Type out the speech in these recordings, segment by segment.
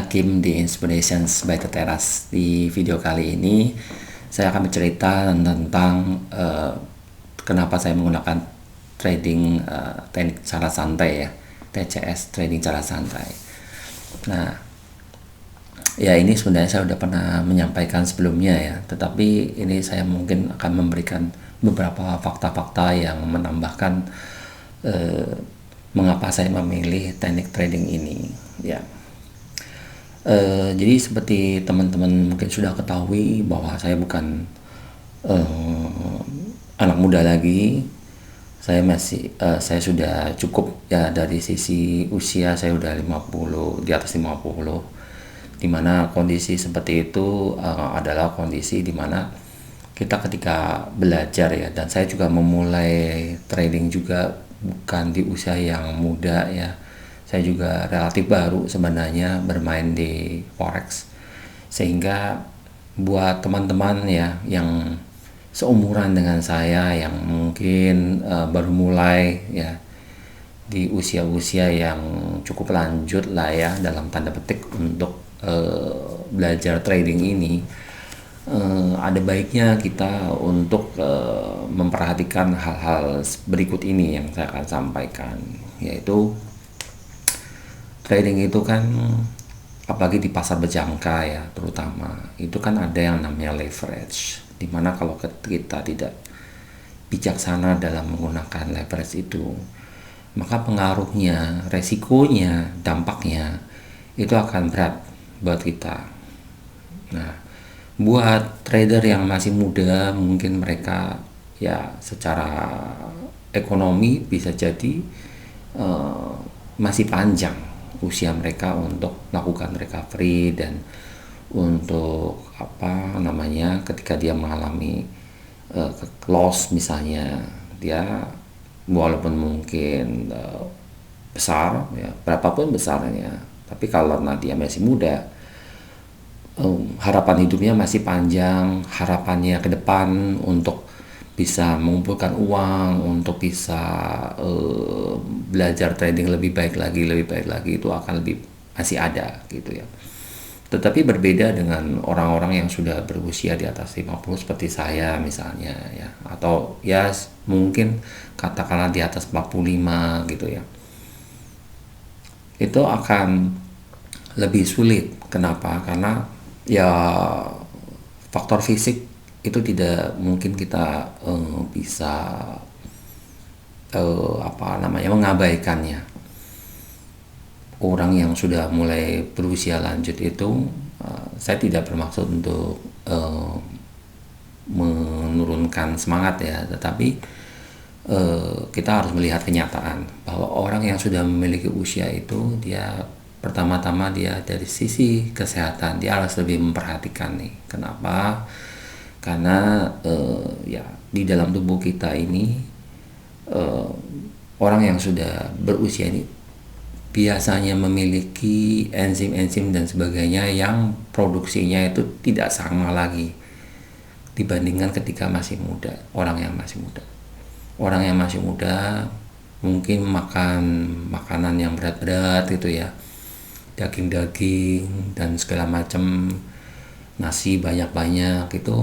Hakim di Inspirations by The Terrace. Di video kali ini saya akan bercerita tentang kenapa saya menggunakan trading teknik cara santai ya, TCS, trading cara santai. Nah, ya ini sebenarnya saya sudah pernah menyampaikan sebelumnya ya, tetapi ini saya mungkin akan memberikan beberapa fakta-fakta yang menambahkan mengapa saya memilih teknik trading ini ya. Jadi seperti teman-teman mungkin sudah ketahui bahwa saya bukan anak muda lagi. Saya sudah cukup ya, dari sisi usia saya sudah 50, di atas 50, dimana kondisi seperti itu adalah kondisi dimana kita ketika belajar ya, dan saya juga memulai trading juga bukan di usia yang muda ya. Saya juga relatif baru sebenarnya bermain di forex, sehingga buat teman-teman ya yang seumuran dengan saya yang mungkin baru mulai ya di usia-usia yang cukup lanjut lah ya, dalam tanda petik, untuk belajar trading ini, ada baiknya kita untuk memperhatikan hal-hal berikut ini yang saya akan sampaikan, yaitu trading itu kan, apalagi di pasar berjangka ya terutama, itu kan ada yang namanya leverage, dimana kalau kita tidak bijaksana dalam menggunakan leverage itu, maka pengaruhnya, resikonya, dampaknya itu akan berat buat kita. Nah, buat trader yang masih muda, mungkin mereka ya secara ekonomi bisa jadi masih panjang usia mereka untuk melakukan recovery, dan untuk ketika dia mengalami loss misalnya, dia walaupun mungkin besar ya, berapapun besarnya, tapi kalau dia masih muda, harapan hidupnya masih panjang, harapannya ke depan untuk bisa mengumpulkan uang, untuk bisa belajar trading lebih baik lagi, itu akan masih ada gitu ya. Tetapi berbeda dengan orang-orang yang sudah berusia di atas 50 seperti saya misalnya ya, atau ya mungkin katakanlah di atas 45 gitu ya. Itu akan lebih sulit. Kenapa? Karena ya faktor fisik itu tidak mungkin kita bisa mengabaikannya. Orang yang sudah mulai berusia lanjut itu, saya tidak bermaksud untuk menurunkan semangat ya, tetapi kita harus melihat kenyataan bahwa orang yang sudah memiliki usia itu, dia pertama-tama dia dari sisi kesehatan dia harus lebih memperhatikan nih. Kenapa? Karena ya di dalam tubuh kita ini, orang yang sudah berusia ini biasanya memiliki enzim-enzim dan sebagainya yang produksinya itu tidak sama lagi dibandingkan ketika masih muda. Orang yang masih muda mungkin makan makanan yang berat-berat gitu ya, daging-daging dan segala macam, nasi banyak-banyak, itu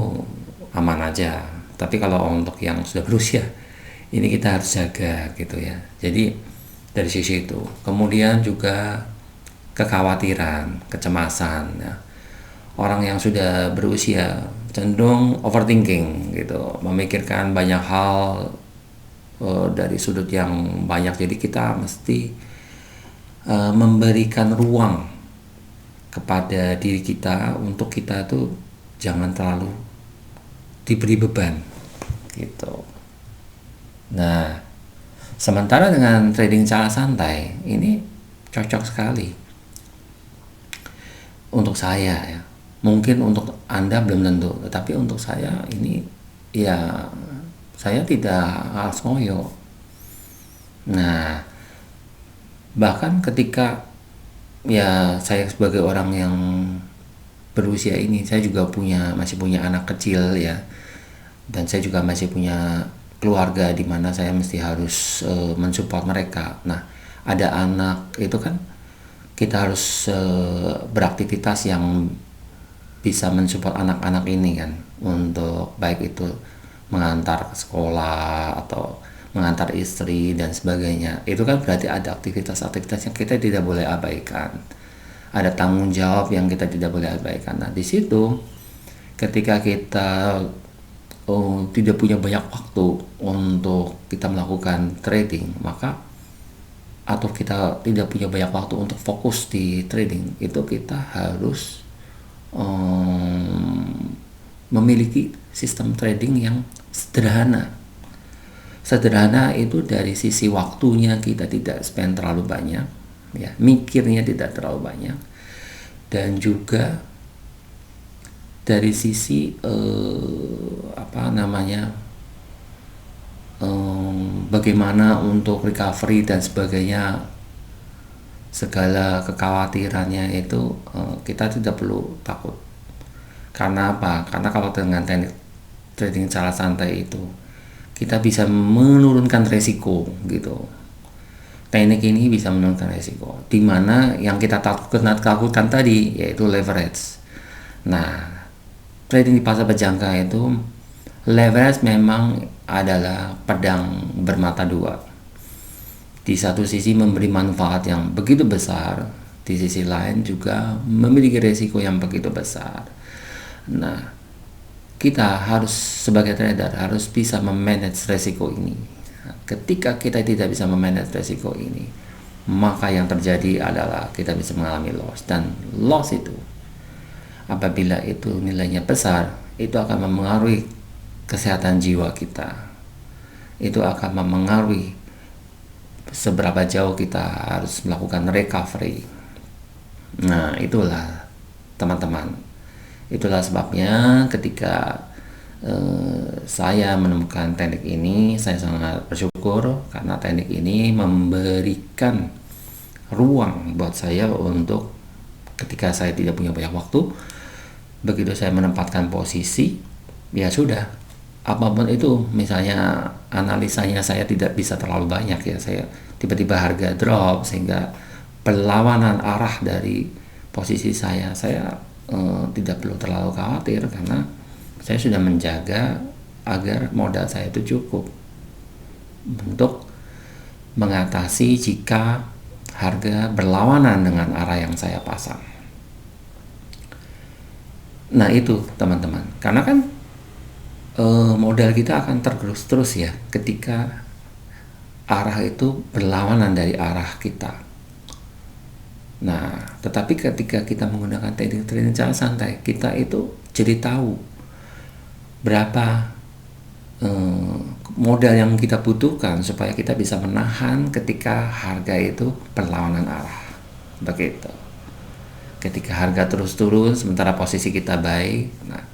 aman aja. Tapi kalau untuk yang sudah berusia ini kita harus jaga gitu ya. Jadi dari sisi itu, kemudian juga kekhawatiran, kecemasan ya. Orang yang sudah berusia cenderung overthinking gitu, memikirkan banyak hal dari sudut yang banyak. Jadi kita mesti memberikan ruang kepada diri kita untuk kita tuh jangan terlalu diberi beban gitu. Nah, sementara dengan trading cara santai ini cocok sekali untuk saya ya. Mungkin untuk Anda belum tentu, tetapi untuk saya ini ya, saya tidak harus ngoyo. Nah, bahkan ketika ya saya sebagai orang yang berusia ini, saya juga masih punya anak kecil ya, dan saya juga masih punya keluarga di mana saya mesti harus mensupport mereka. Nah, ada anak itu kan kita harus beraktivitas yang bisa mensupport anak-anak ini kan, untuk baik itu mengantar ke sekolah atau mengantar istri dan sebagainya. Itu kan berarti ada aktivitas-aktivitas yang kita tidak boleh abaikan, ada tanggung jawab yang kita tidak boleh abaikan. Nah di situ ketika kita tidak punya banyak waktu untuk kita melakukan trading, maka atau kita tidak punya banyak waktu untuk fokus di trading, itu kita harus memiliki sistem trading yang sederhana. Sederhana itu dari sisi waktunya kita tidak spend terlalu banyak, ya, mikirnya tidak terlalu banyak, dan juga dari sisi bagaimana untuk recovery dan sebagainya, segala kekhawatirannya itu kita tidak perlu takut. Karena apa? Karena kalau dengan teknik trading cara santai itu kita bisa menurunkan resiko gitu. Teknik ini bisa menurunkan resiko, dimana yang kita takutkan tadi yaitu leverage. Nah, trading di pasar berjangka itu leverage memang adalah pedang bermata dua. Di satu sisi memberi manfaat yang begitu besar, di sisi lain juga memiliki resiko yang begitu besar. Nah, kita harus sebagai trader harus bisa memanage resiko ini. Ketika kita tidak bisa memanage resiko ini, maka yang terjadi adalah kita bisa mengalami loss, dan loss itu apabila itu nilainya besar, itu akan memengaruhi kesehatan jiwa kita. Itu akan memengaruhi seberapa jauh kita harus melakukan recovery. Nah, itulah teman-teman. Itulah sebabnya ketika saya menemukan teknik ini, saya sangat bersyukur karena teknik ini memberikan ruang buat saya untuk ketika saya tidak punya banyak waktu, begitu saya menempatkan posisi, ya sudah, apapun itu, misalnya analisanya saya tidak bisa terlalu banyak ya, saya tiba-tiba harga drop sehingga perlawanan arah dari posisi saya tidak perlu terlalu khawatir, karena saya sudah menjaga agar modal saya itu cukup untuk mengatasi jika harga berlawanan dengan arah yang saya pasang. Nah itu teman-teman, karena kan modal kita akan tergerus terus ya ketika arah itu berlawanan dari arah kita. Nah, tetapi ketika kita menggunakan trading cara santai, kita itu jadi tahu berapa modal yang kita butuhkan supaya kita bisa menahan ketika harga itu berlawanan arah. Begitu. Ketika harga terus turun sementara posisi kita baik, nah,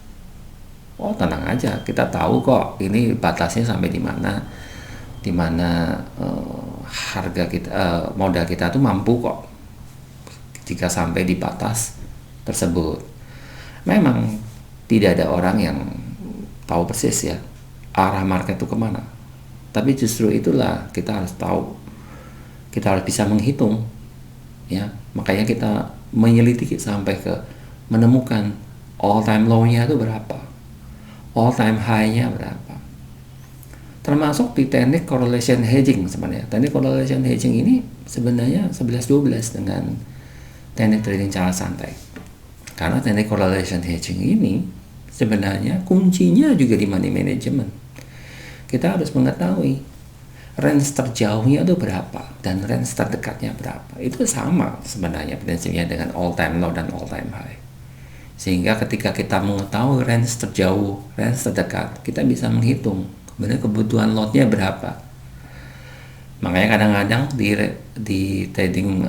tenang aja, kita tahu kok ini batasnya sampai di mana, harga kita, modal kita tuh mampu kok jika sampai di batas tersebut. Memang tidak ada orang yang tahu persis ya arah market itu kemana, tapi justru itulah kita harus tahu, kita harus bisa menghitung ya. Makanya kita menyelidiki sampai ke menemukan all time low-nya itu berapa, all time high-nya berapa, termasuk di teknik correlation hedging. Sebenarnya teknik correlation hedging ini sebenarnya 11-12 dengan teknik trading cara santai, karena teknik correlation hedging ini sebenarnya kuncinya juga di money management. Kita harus mengetahui range terjauhnya itu berapa dan range terdekatnya berapa. Itu sama sebenarnya prinsipnya dengan all time low dan all time high. Sehingga ketika kita mengetahui range terjauh, range terdekat, kita bisa menghitung sebenarnya kebutuhan lotnya berapa. Makanya kadang-kadang di trading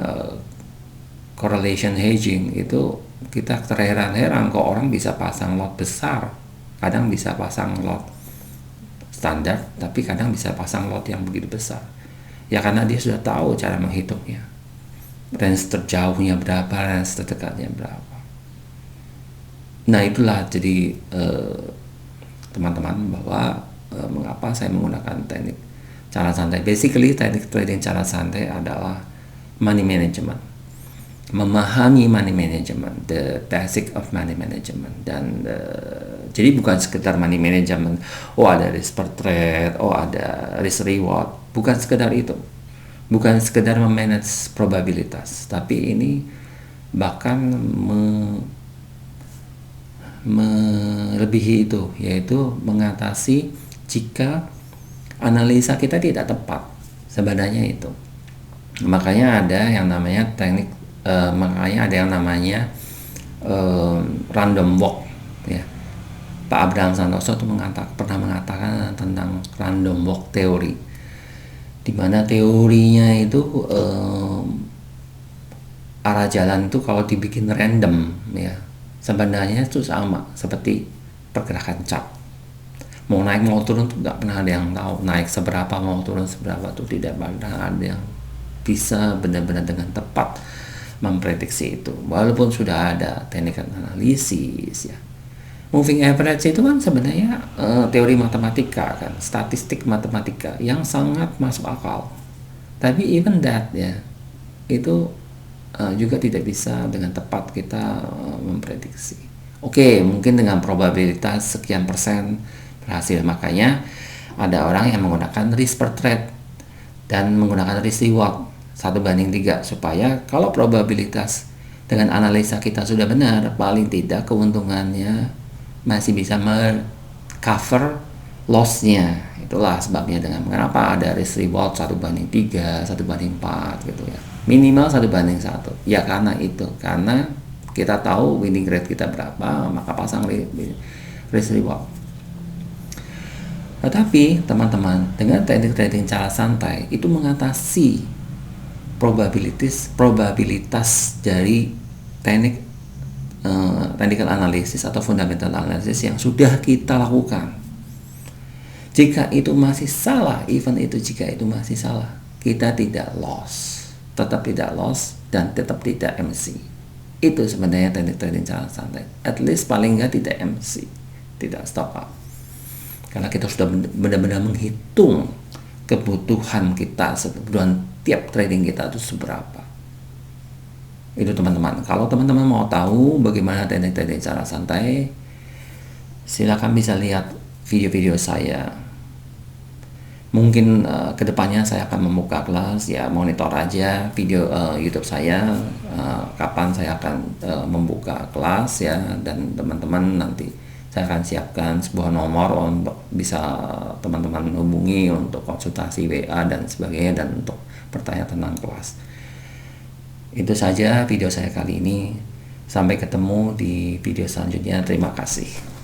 correlation hedging itu kita terheran-heran kok orang bisa pasang lot besar, kadang bisa pasang lot standar, tapi kadang bisa pasang lot yang begitu besar. Ya karena dia sudah tahu cara menghitungnya, range terjauhnya berapa, range terdekatnya berapa. Nah itulah jadi teman-teman bahwa mengapa saya menggunakan teknik cara santai. Basically teknik trading cara santai adalah money management. memahami money management, the basic of money management, dan jadi bukan sekedar money management, oh ada risk per trade, oh ada risk reward, bukan sekedar itu, bukan sekedar memanage probabilitas, tapi ini bahkan melebihi itu, yaitu mengatasi jika analisa kita tidak tepat, sebenarnya itu. Makanya ada yang namanya teknik, makanya ada yang namanya random walk, ya. Pak Abraham Santoso itu pernah mengatakan tentang random walk teori, di mana teorinya itu arah jalan itu kalau dibikin random, ya, sebenarnya itu sama seperti pergerakan cat. Mau naik mau turun tuh nggak pernah ada yang tahu, naik seberapa mau turun seberapa tuh tidak pernah ada yang bisa benar-benar dengan tepat memprediksi itu, walaupun sudah ada teknik analisis, ya. Moving average itu kan sebenarnya teori matematika, kan, statistik matematika yang sangat masuk akal, tapi even that, ya, itu juga tidak bisa dengan tepat kita memprediksi. Oke, mungkin dengan probabilitas sekian persen berhasil. Makanya ada orang yang menggunakan risk per trade dan menggunakan risk reward 1:3, supaya kalau probabilitas dengan analisa kita sudah benar, paling tidak keuntungannya masih bisa cover loss-nya. Itulah sebabnya dengan kenapa ada risk reward 1:3, 1:4 gitu, ya. Minimal 1:1. Ya karena itu, karena kita tahu winning rate kita berapa, maka pasang risk reward. Tetapi teman-teman, dengan teknik trading cara santai itu mengatasi probabilitas dari teknik technical analysis atau fundamental analysis yang sudah kita lakukan. Jika itu masih salah, even itu jika itu masih salah, kita tidak loss, tetap tidak loss dan tetap tidak MC. Itu sebenarnya teknik trading cara santai. At least paling nggak tidak MC, tidak stop up. Karena kita sudah benar-benar menghitung kebutuhan kita, kebutuhan tiap trading kita itu seberapa. Itu teman-teman. Kalau teman-teman mau tahu bagaimana teknik trading cara santai, silakan bisa lihat video-video saya. Mungkin kedepannya saya akan membuka kelas, ya monitor aja video YouTube saya, kapan saya akan membuka kelas, ya, dan teman-teman nanti saya akan siapkan sebuah nomor untuk bisa teman-teman hubungi untuk konsultasi WA dan sebagainya, dan untuk bertanya tentang kelas. Itu saja video saya kali ini. Sampai ketemu di video selanjutnya. Terima kasih.